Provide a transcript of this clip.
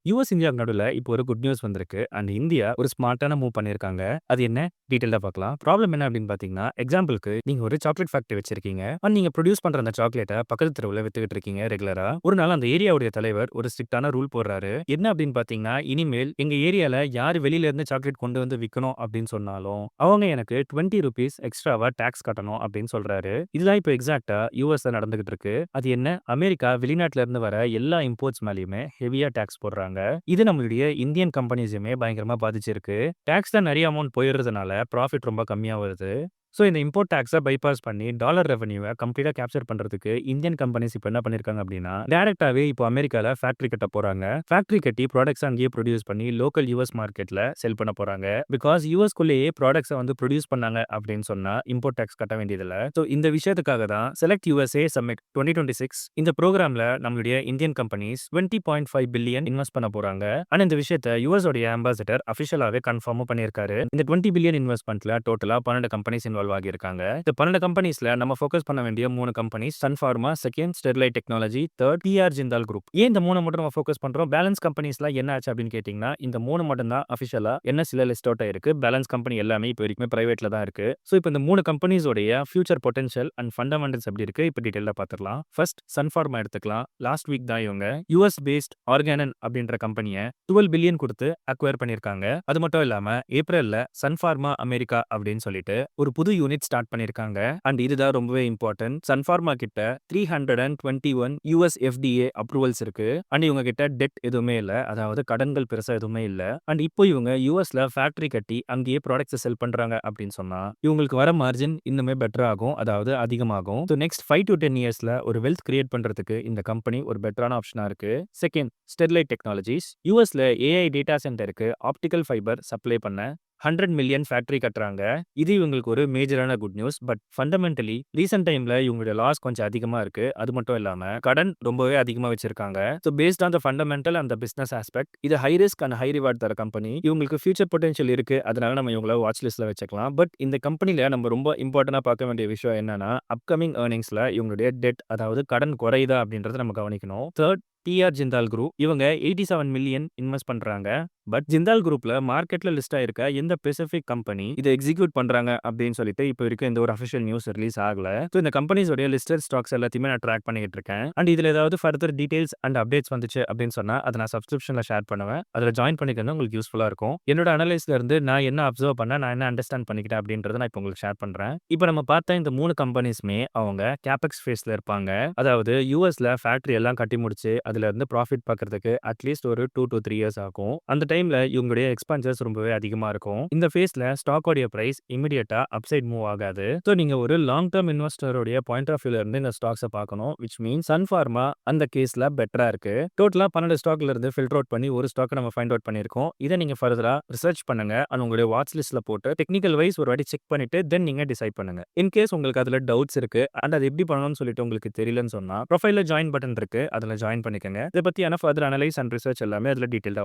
US இந்தியாவுக்கு நடுவுல இப்போ ஒரு குட் நியூஸ் வந்திருக்கு. அண்ட் இந்தியா ஒரு ஸ்மார்ட்டான மூவ் பண்ணியிருக்காங்க. அது என்ன டீடைலா பார்க்கலாம். ப்ராப்ளம் என்ன அப்படின்னு பார்த்தீங்கன்னா, எக்ஸாம்பிளுக்கு நீங்க ஒரு சாக்லேட் ஃபேக்டரி வச்சிருக்கீங்க. அண்ட் நீங்க ப்ரொடியூஸ் பண்ற அந்த சாக்லேட்ட பக்கத்து தெருவுல வித்துக்கிட்டு இருக்கீங்க ரெகுலரா. ஒரு நாள் அந்த ஏரியாவுடைய தலைவர் ஒரு ஸ்ட்ரிக்ட்டான ரூல் போடுறாரு. என்ன அப்படின்னு பார்த்தீங்கன்னா, இனிமேல் எங்க ஏரியால யார் வெளியில இருந்து சாக்லேட் கொண்டு வந்து விக்கணும் அப்படின்னு சொன்னாலும், அவங்க எனக்கு ₹20 எக்ஸ்ட்ராவா டாக்ஸ் கட்டணும் அப்படின்னு சொல்றாரு. இதுதான் இப்போ எக்ஸாக்ட்டா யுஎஸ்ல நடந்துகிட்டு இருக்கு. அது என்ன அமெரிக்கா வெளிநாட்டுல இருந்து வர எல்லா இம்போர்ட்ஸ் மேலயுமே ஹெவியா டாக்ஸ் போடுறாங்க. இது நம்மளுடைய இந்தியன் கம்பெனிஸுமே பயங்கரமா பாதிச்சிருக்கு. டாக்ஸ் தான் நிறைய அமௌண்ட் போயிடுறதுனால ப்ராஃபிட் ரொம்ப கம்மியா வருது. ஸோ இந்த இம்போர்ட் டாக்ஸை பைபாஸ் பண்ணி டாலர் ரெவன்யூவை கம்ப்ளீட்டா கேப்சர் பண்றதுக்கு இந்தியன் கம்பெனிஸ் இப்போ என்ன பண்ணிருக்காங்க அப்படின்னா, டைரக்டாவே இப்போ அமெரிக்கால ஃபேக்டரி கட்ட போறாங்க. ஃபேக்டரி கட்டி ப்ராடக்ட்ஸ் அங்கேயே ப்ரொடியூஸ் பண்ணி லோக்கல் யுஎஸ் மார்க்கெட்ல செல் பண்ண போறாங்க. பிகாஸ் யுஎஸ்குள்ளேயே ப்ராடக்ட்ஸை வந்து ப்ரொடியூஸ் பண்ணாங்க அப்படின்னு சொன்னா இம்போர்ட் டாக்ஸ் கட்ட வேண்டியதில்லை. ஸோ இந்த விஷயத்துக்காக தான் செலக்ட் யுஎஸ்ஏ சம்மிட் 2026 இந்த ப்ரோக்ராம்ல நம்மளுடைய இந்தியன் கம்பெனிஸ் $20.5 பில்லியன் இன்வெஸ்ட் பண்ண போறாங்க. ஆனா இந்த விஷயத்தை யுஎஸ் உடைய அம்பாசிடர் அபிஷியலாவே கன்ஃபார்மும் பண்ணியிருக்காரு. இந்த 20 பில்லியன் இன்வெஸ்ட்மெண்ட்ல டோட்டலா 12 கம்பெனிஸ் இன்வால்வ் ஆகியிருக்காங்க. இந்த 12 கம்பெனிஸ்ல நம்ம ஃபோக்கஸ் பண்ண வேண்டிய 3 companies Sun Pharma, second Sterlite Technology, third Jindal group. ஏன் இந்த 3 மட்டும் நம்ம ஃபோக்கஸ் பண்றோம்? பேலன்ஸ் கம்பெனிஸ்ல என்ன ஆச்சு அப்படின்னு கேட்டீங்கன்னா, இந்த 3 மட்டும் தான் அபிஷியலா என்எஸ்சில லிஸ்ட் அவுட் ஆயிருக்கு. பேலன்ஸ் கம்பெனி எல்லாமே இப்போ வரைக்கும் பிரைவேட்ல தான் இருக்கு. சோ இப்போ இந்த 3 கம்பெனிஸோட ஃபியூச்சர் பொட்டன்ஷியல் அண்ட் ஃபண்டமெண்டல்ஸ் எப்படி இருக்கு இப்போ டீடைலா பார்த்துடலாம். ஃபர்ஸ்ட் சன் ஃபார்மா எடுத்துக்கலாம். லாஸ்ட் வீக் தான் இவங்க யுஎஸ் பேஸ்ட் Organon அப்படின்ற கம்பெனியை 12 பில்லியன் கொடுத்து அக்வயர் பண்ணிருக்காங்க. அது மட்டும் இல்லாம ஏப்ரல்ல சன் ஃபார்மா அமெரிக்கா அப்படின்னு சொல்லிட்டு ஒரு புது யூனிட் ஸ்டார்ட் பண்ணிருக்காங்க. அண்ட் இதுதான் ரொம்பவே இம்பார்ட்டன்ட். சன் ஃபார்மா கிட்ட 321 USFDA அப்ரூவல்ஸ் இருக்கு. அண்ட் இவங்க கிட்ட டெட் எதுவுமே இல்ல. அதாவது கடன்கள் பெருசா எதுவுமே இல்ல. அண்ட் இப்போ இவங்க யுஎஸ்ல ஃபேக்டரி கட்டி அங்கேயே ப்ராடக்ட்ஸ் செல் பண்றாங்க அப்படின்னு சொன்னா இவங்களுக்கு வர மார்ஜின் இன்னுமே பெட்டர் ஆகும். அதாவது அதிகமாகும். ஸோ நெக்ஸ்ட் 5 to 10 இயர்ஸ்ல ஒரு வெல்த் கிரியேட் பண்றதுக்கு இந்த கம்பெனி ஒரு பெட்டரான ஆப்ஷனா இருக்கு. செகண்ட் Sterlite Technologies யுஎஸ்ல ஏஐ டேட்டா சென்டருக்கு ஆப்டிக்கல் ஃபைபர் சப்ளை பண்ண 100 மில்லியன் ஃபேக்டரி கட்டுறாங்க. இது இவங்களுக்கு ஒரு மேஜரான good news. But fundamentally recent டைம்ல இவங்களுடைய லாஸ் கொஞ்சம் அதிகமா இருக்கு. அது மட்டும் இல்லாம கடன் ரொம்பவே அதிகமா வச்சிருக்காங்க. So based on the fundamental and the business aspect இது high risk and high reward தர கம்பெனி. இவங்களுக்கு ஃபியூச்சர் பொட்டன்ஷியல் இருக்கு. அதனால நம்ம இவங்களை வாட்ச் லிஸ்ட்ல வச்சுக்கலாம். பட் இந்த கம்பெனில நம்ம ரொம்ப இம்பார்ட்டன்டா பார்க்க வேண்டிய விஷயம் என்னன்னா, அப்கமிங் ஏர்னிங்ஸ்ல இவங்களுடைய டெட் அதாவது கடன் குறையுதா அப்படின்றத நம்ம கவனிக்கணும். தேர்ட் ஜிந்தால் குரூப் இவங்க 87 மில்லியன் இன்வெஸ்ட் பண்றாங்க. பட் ஜிந்தால் குரூப்ல மார்க்கெட்ல லிஸ்ட் ஆயிருக்க எந்த ஸ்பெசிபிக் கம்பெனி இதை எக்ஸிக்யூட் பண்றாங்க அப்படின்னு சொல்லிட்டு இப்போ வரைக்கும் எந்த ஒரு அஃபிஷியல் நியூஸ் ரிலீஸ் ஆகல. ஸோ இந்த கம்பெனிஸோட லிஸ்டட் ஸ்டாக்ஸ் எல்லாத்தையுமே நான் ட்ராக் பண்ணிட்டு இருக்கேன். அண்ட் இதுல ஏதாவது ஃபர்தர் டீடைல்ஸ் அண்ட் அப்டேட்ஸ் வந்துச்சு அப்படின்னு சொன்னா அதை நான் சப்ஸ்கிரிப்ஷன்ல ஷேர் பண்ணுவேன். அதுல ஜாயின் பண்ணிக்கிறது உங்களுக்கு யூஸ்ஃபுல்லா இருக்கும். என்னோட அனலைஸ்ல இருந்து நான் என்ன அப்சர்வ் பண்ண, நான் என்ன அண்டர்ஸ்டாண்ட் பண்ணிக்கிட்டேன் அப்படின்றத நான் இப்போ உங்களுக்கு ஷேர் பண்றேன். இப்போ நம்ம பார்த்த இந்த 3 கம்பெனிஸ்மே அவங்க கேபெக்ஸ் ஃபேஸ்ல இருப்பாங்க. அதாவது யூஎஸ்ல ஃபேக்டரி எல்லாம் கட்டி முடிச்சு அதுல இருந்து ப்ராஃபிட் பார்க்கறதுக்கு அட்லீஸ்ட் ஒரு 2 to 3 இயர்ஸ் ஆகும். அந்த டைம்ல இவங்களுடைய எக்ஸ்பென்சஸ் ரொம்பவே அதிகமா இருக்கும். இந்த ஃபேஸ்ல ஸ்டாக்கோட பிரைஸ் இமிடியேட்டா அப்சைட் மூவ் ஆகாது. ஸோ நீங்க ஒரு லாங் டர்ம் இன்வெஸ்டரோட பாயிண்ட் ஆஃப் வியூல இருந்து இந்த ஸ்டாக்ஸை பார்க்கணும். விச் மீன்ஸ் சன் ஃபார்மா அந்த கேஸ்ல பெட்டரா இருக்கு. டோட்டலா 12 ஸ்டாக்ல இருந்து ஃபில்டர் அவுட் பண்ணி ஒரு ஸ்டாக் நம்ம ஃபைண்ட் அவுட் பண்ணிருக்கோம். இதை நீங்க ஃபர்தரா ரிசர்ச் பண்ணுங்க. அண்ட் உங்களுடைய வாட்ச் லிஸ்ட்ல போட்டு டெக்னிக்கல் வைஸ் ஒரு வாட்டி செக் பண்ணிட்டு தென் நீங்க டிசைட் பண்ணுங்க. இன் கேஸ் உங்களுக்கு அதுல டவுட்ஸ் இருக்கு அண்ட் அது எப்படி பண்ணணும்னு சொல்லிட்டு உங்களுக்கு தெரியலன்னு சொன்னா ப்ரொஃபைல்ல ஜாயின் பட்டன் இருக்கு. அதுல ஜாயின் பண்ணிக்கங்க. இதை பத்தியான ஃபர்தர் அனலைஸ் அண்ட் ரிசர்ச் எல்லாமே அதுல டீடைலா